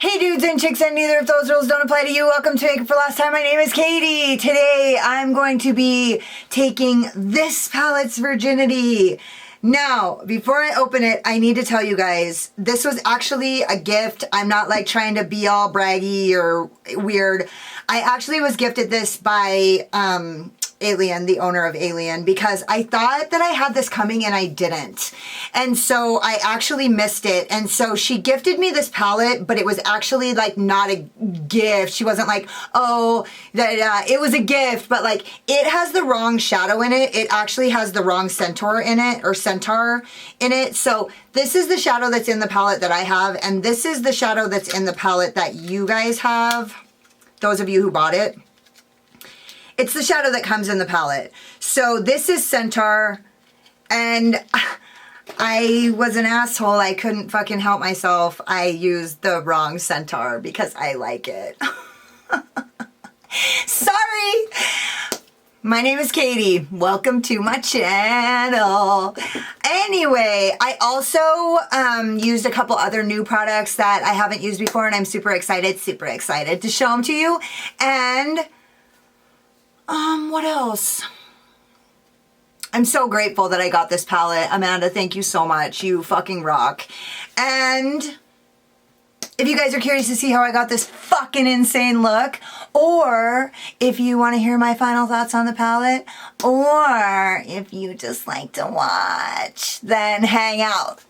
Hey dudes and chicks, and neither of those rules don't apply to you. Welcome to Make It For Last Time. My name is Katie. Today I'm going to be taking this palette's virginity. Now, before I open it, I need to tell you guys, this was actually a gift. I'm not like trying to be all braggy or weird. I actually was gifted this by Alien, the owner of Alien, because I thought that I had this coming and I didn't. And so I actually missed it. And so she gifted me this palette, but it was actually like not a gift. She wasn't like, oh, that it was a gift, but like it has the wrong shadow in it. It actually has the wrong centaur in it, or centaur in it. So this is the shadow that's in the palette that I have, and this is the shadow that's in the palette that you guys have, those of you who bought it. It's the shadow that comes in the palette. So this is Centaur, and I was an asshole. I couldn't fucking help myself. I used the wrong Centaur because I like it. Sorry. My name is Katie. Welcome to my channel. Anyway, I also used a couple other new products that I haven't used before, and I'm super excited to show them to you. And what else? I'm so grateful that I got this palette. Amanda, thank you so much. You fucking rock. And if you guys are curious to see how I got this fucking insane look, or if you want to hear my final thoughts on the palette, or if you just like to watch, then hang out.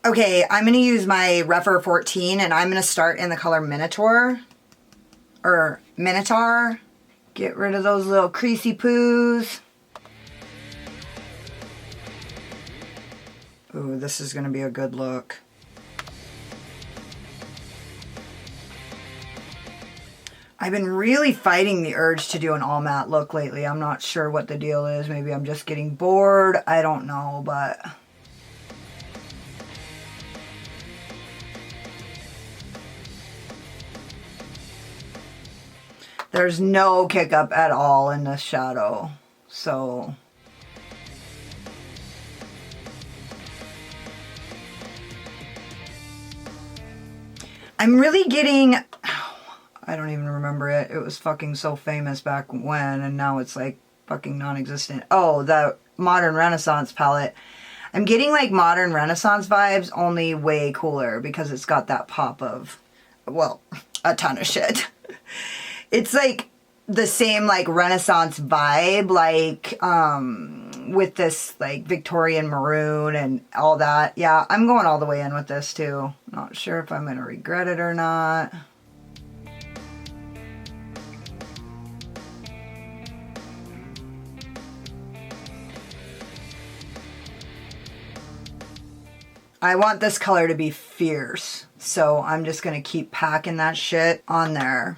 Okay, I'm going to use my Refer 14, and I'm going to start in the color Minotaur, or Minotaur. Get rid of those little creasy poos. Ooh, this is going to be a good look. I've been really fighting the urge to do an all matte look lately. I'm not sure what the deal is. Maybe I'm just getting bored. I don't know, but there's no kick up at all in this shadow, so I'm really getting, I don't even remember it. It was fucking so famous back when, and now it's like fucking non-existent. Oh, the Modern Renaissance palette. I'm getting like Modern Renaissance vibes, only way cooler, because it's got that pop of, well, a ton of shit. It's like the same like Renaissance vibe, like with this like Victorian maroon and all that. Yeah, I'm going all the way in with this too. Not sure if I'm going to regret it or not. I want this color to be fierce, so I'm just going to keep packing that shit on there.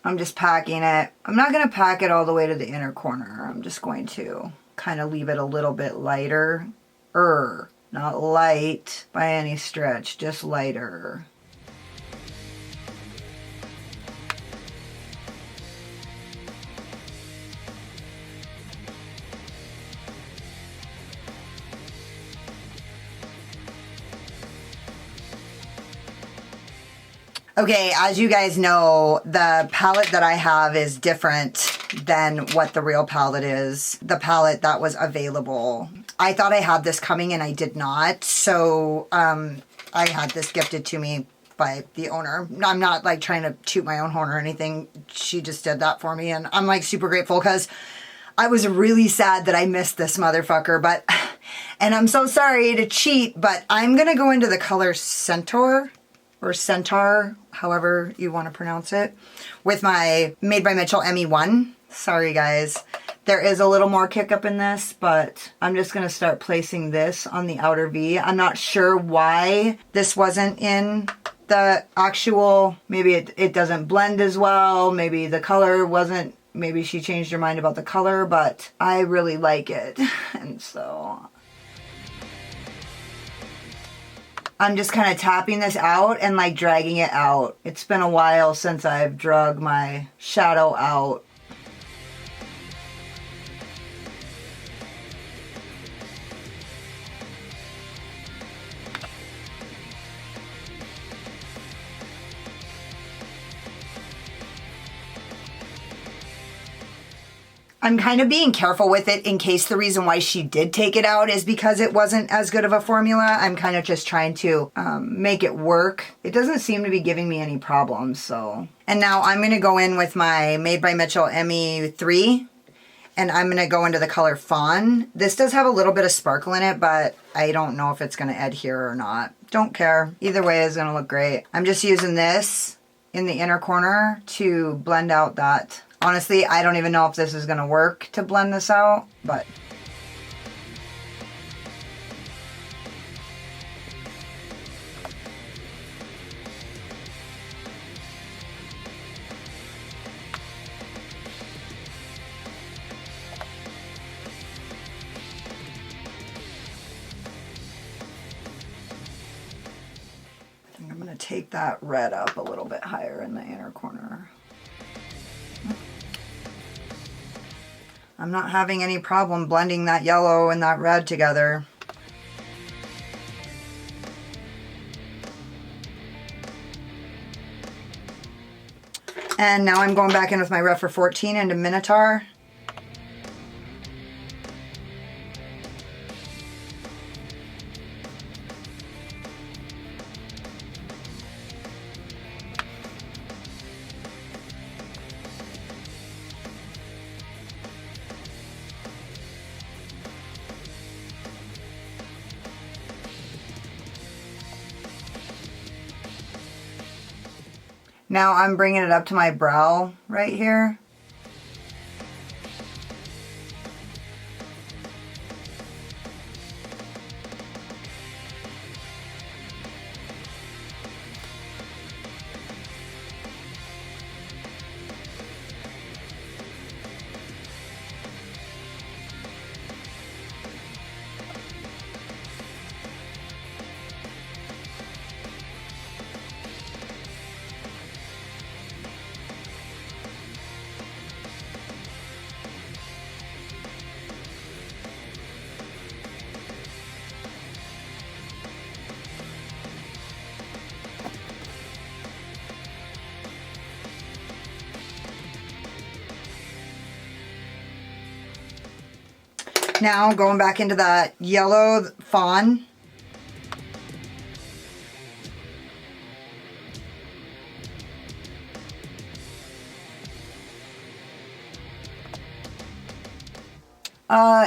I'm just packing it. I'm not going to pack it all the way to the inner corner. I'm just going to kind of leave it a little bit lighter. Not light by any stretch, just lighter. Okay, as you guys know, the palette that I have is different than what the real palette is. The palette that was available. I thought I had this coming and I did not. So I had this gifted to me by the owner. I'm not like trying to toot my own horn or anything. She just did that for me, and I'm like super grateful because I was really sad that I missed this motherfucker. But, and I'm so sorry to cheat, but I'm going to go into the color Centaur, or Centaur, however you want to pronounce it, with my Made by Mitchell ME1. Sorry guys, there is a little more kick up in this, but I'm just going to start placing this on the outer V. I'm not sure why this wasn't in the actual, maybe it doesn't blend as well, maybe the color wasn't maybe she changed her mind about the color, but I really like it. And so I'm just kind of tapping this out and like dragging it out. It's been a while since I've drug my shadow out. I'm kind of being careful with it in case the reason why she did take it out is because it wasn't as good of a formula. I'm kind of just trying to make it work. It doesn't seem to be giving me any problems, so. And now I'm going to go in with my Made by Mitchell ME3, and I'm going to go into the color Fawn. This does have a little bit of sparkle in it, but I don't know if it's going to adhere or not. Don't care. Either way is going to look great. I'm just using this in the inner corner to blend out that. Honestly, I don't even know if this is going to work to blend this out, but. I'm going to take that red up a little bit higher in the inner corner. I'm not having any problem blending that yellow and that red together. And now I'm going back in with my Rephr 14 into Minotaur. Now I'm bringing it up to my brow right here. Now going back into that yellow Fawn.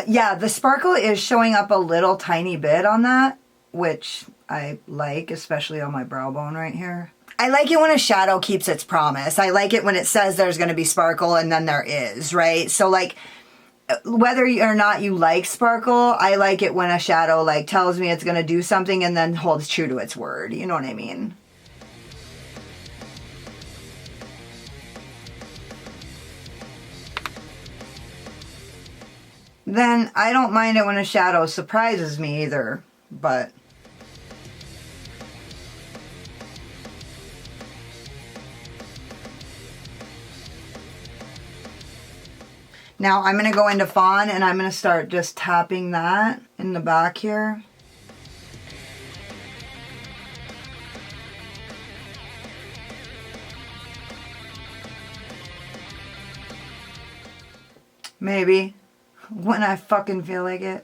Yeah, the sparkle is showing up a little tiny bit on that, which I like, especially on my brow bone right here. I like it when a shadow keeps its promise. I like it when it says there's going to be sparkle and then there is, right? So like, whether or not you like sparkle, I like it when a shadow like tells me it's going to do something and then holds true to its word. You know what I mean? Then I don't mind it when a shadow surprises me either, but now I'm going to go into Fawn and I'm going to start just tapping that in the back here. Maybe. When I fucking feel like it.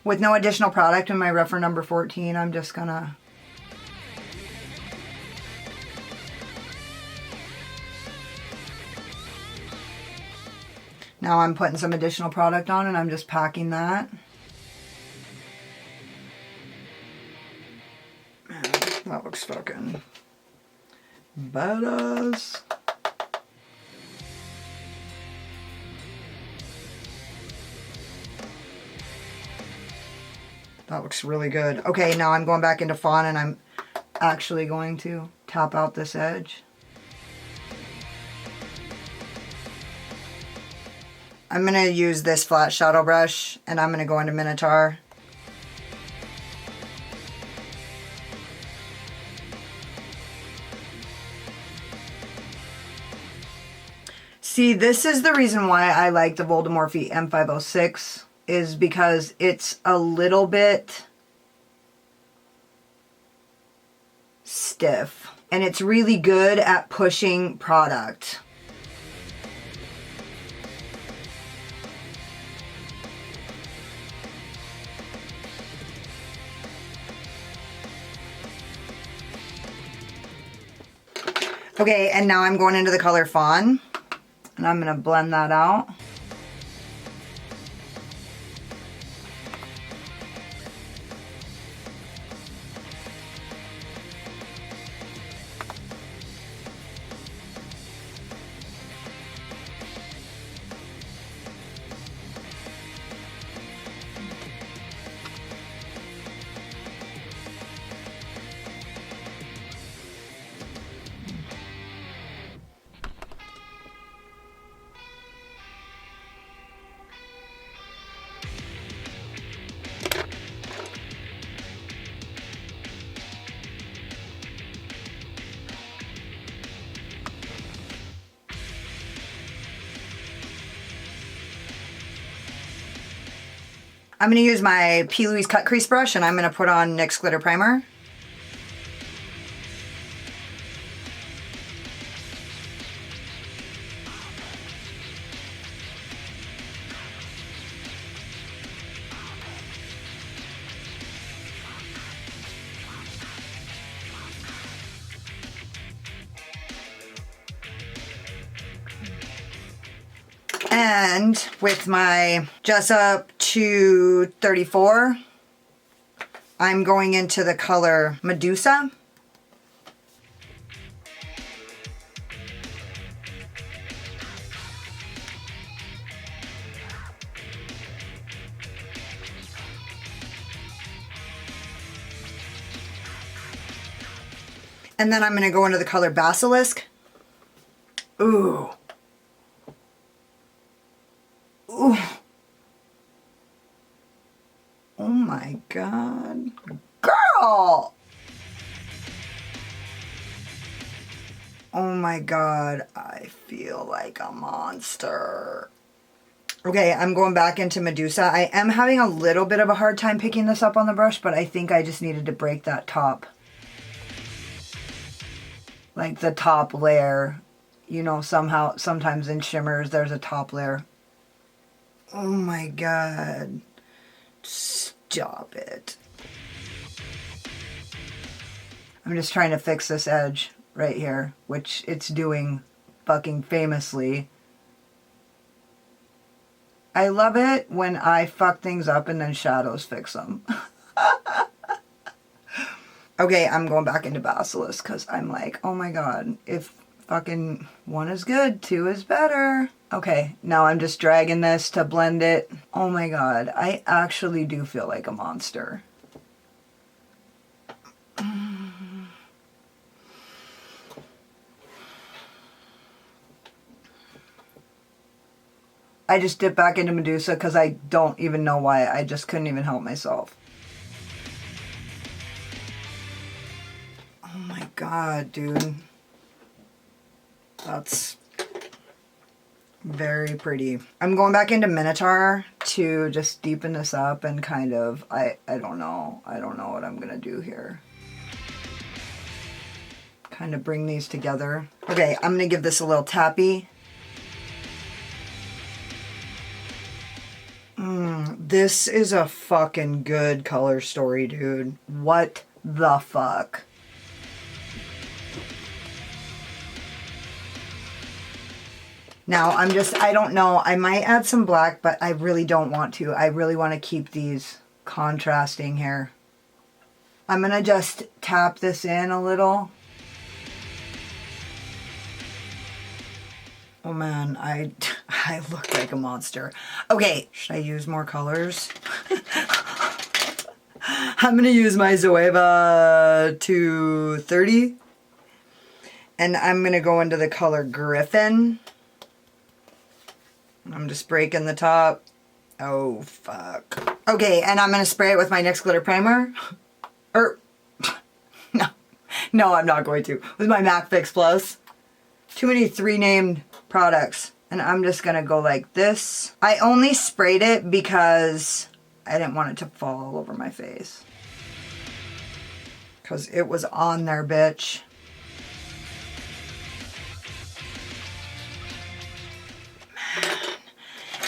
With no additional product in my Rephr number 14, I'm just gonna... Now I'm putting some additional product on and I'm just packing that. Man, that looks fucking badass. That looks really good. Okay, now I'm going back into Fawn and I'm actually going to tap out this edge. I'm going to use this flat shadow brush, and I'm going to go into Minotaur. See, this is the reason why I like the Voldemorphe M506, is because it's a little bit stiff, and it's really good at pushing product. Okay, and now I'm going into the color Fawn, and I'm going to blend that out. I'm going to use my P. Louise cut crease brush, and I'm going to put on NYX Glitter Primer. And with my Jessup 234, I'm going into the color Medusa. And then I'm going to go into the color Basilisk. Ooh. Ooh. Oh my God. Girl! Oh my God. I feel like a monster. Okay, I'm going back into Medusa. I am having a little bit of a hard time picking this up on the brush, but I think I just needed to break that top. Like the top layer. You know, sometimes in shimmers, there's a top layer. Oh my God. Stop it. I'm just trying to fix this edge right here, which it's doing fucking famously. I love it when I fuck things up and then shadows fix them. Okay, I'm going back into Basilisk because I'm like, oh my God, if fucking 1 is good, 2 is better. Okay, now I'm just dragging this to blend it. Oh my God, I actually do feel like a monster. I just dipped back into Medusa because I don't even know why. I just couldn't even help myself. Oh my God, dude. That's very pretty. I'm going back into Minotaur to just deepen this up and kind of, I don't know. I don't know what I'm going to do here. Kind of bring these together. Okay, I'm going to give this a little tappy. This is a fucking good color story, dude. What the fuck? Now, I don't know. I might add some black, but I really don't want to. I really want to keep these contrasting here. I'm going to just tap this in a little. Oh man, I look like a monster. Okay, should I use more colors? I'm gonna use my Zoeva 230. And I'm gonna go into the color Griffin. I'm just breaking the top. Oh, fuck. Okay, and I'm gonna spray it with my NYX Glitter Primer. No, I'm not going to. With my MAC Fix Plus. Too many 3-named products. And I'm just gonna go like this. I only sprayed it because I didn't want it to fall all over my face. Because it was on there, bitch.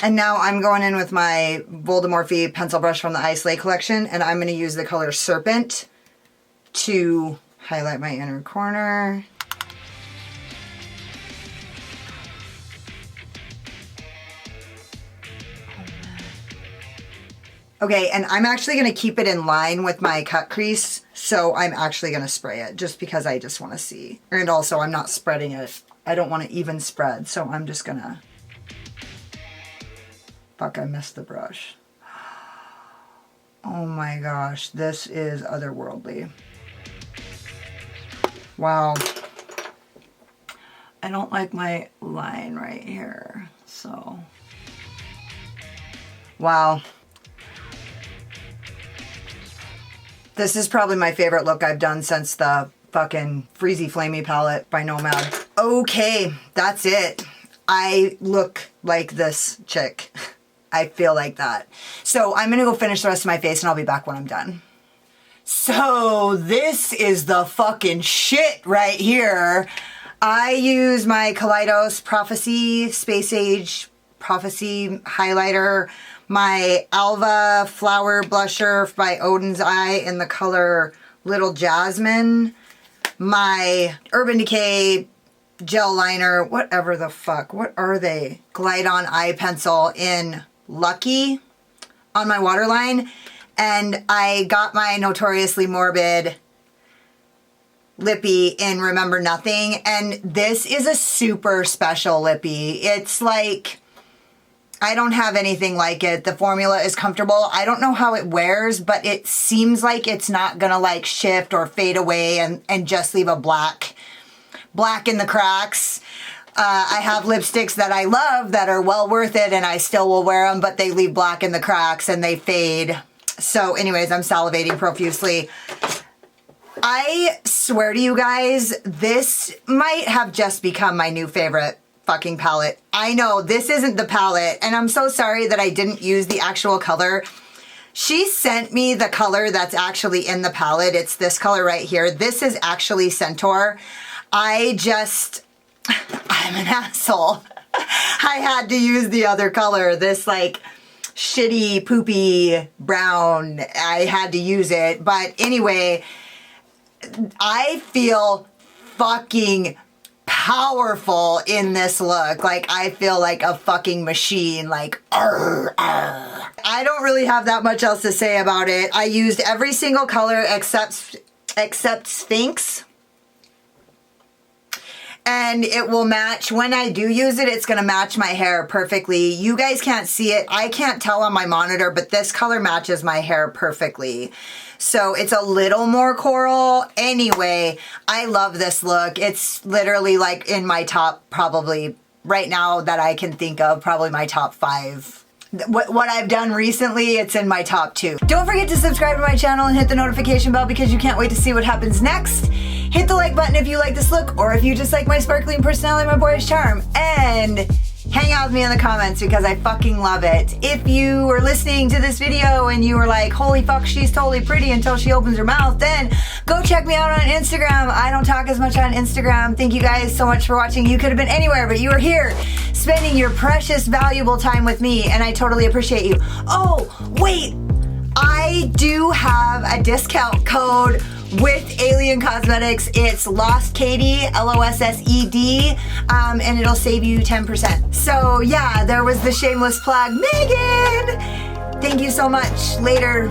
And now I'm going in with my Voldemorphe pencil brush from the Ice Lake collection, and I'm going to use the color Serpent to highlight my inner corner. Okay, and I'm actually going to keep it in line with my cut crease, so I'm actually going to spray it just because I just want to see. And also, I'm not spreading it. I don't want to even spread, so I'm just going to... Fuck, I missed the brush. Oh my gosh, this is otherworldly. Wow. I don't like my line right here, so. Wow. This is probably my favorite look I've done since the fucking Freezy Flamey palette by Nomad. Okay, that's it. I look like this chick. I feel like that. So I'm gonna go finish the rest of my face and I'll be back when I'm done. So this is the fucking shit right here. I use my Kaleidos Prophecy Space Age Prophecy highlighter, my Alva Flower Blusher by Odin's Eye in the color Little Jasmine, my Urban Decay gel liner, whatever the fuck, what are they? Glide On Eye Pencil in Lucky on my waterline, and I got my Notoriously Morbid lippy in Remember Nothing, and this is a super special lippy. It's like, I don't have anything like it. The formula is comfortable. I don't know how it wears, but it seems like it's not gonna like shift or fade away and just leave a black in the cracks. I have lipsticks that I love that are well worth it and I still will wear them, but they leave black in the cracks and they fade. So anyways, I'm salivating profusely. I swear to you guys, this might have just become my new favorite fucking palette. I know this isn't the palette, and I'm so sorry that I didn't use the actual color. She sent me the color that's actually in the palette. It's this color right here. This is actually Centaur. I'm an asshole. I had to use the other color, this like shitty poopy brown. I had to use it. But anyway, I feel fucking powerful in this look. Like, I feel like a fucking machine, like, arr, arr. I don't really have that much else to say about it. I used every single color except Sphinx. And it will match, when I do use it, it's gonna match my hair perfectly. You guys can't see it, I can't tell on my monitor, but this color matches my hair perfectly. So it's a little more coral. Anyway, I love this look. It's literally like in my top, probably right now that I can think of, probably my top 5. What I've done recently, it's in my top 2. Don't forget to subscribe to my channel and hit the notification bell because you can't wait to see what happens next. Hit the like button if you like this look, or if you just like my sparkling personality, my boyish charm, and hang out with me in the comments because I fucking love it. If you were listening to this video and you were like, holy fuck, she's totally pretty until she opens her mouth, then go check me out on Instagram. I don't talk as much on Instagram. Thank you guys so much for watching. You could have been anywhere, but you were here spending your precious, valuable time with me, and I totally appreciate you. Oh, wait, I do have a discount code with Alien Cosmetics. It's LOSSEDKATIE, LOSSED, and it'll save you 10%. So yeah, there was the shameless plug. Megan! Thank you so much. Later.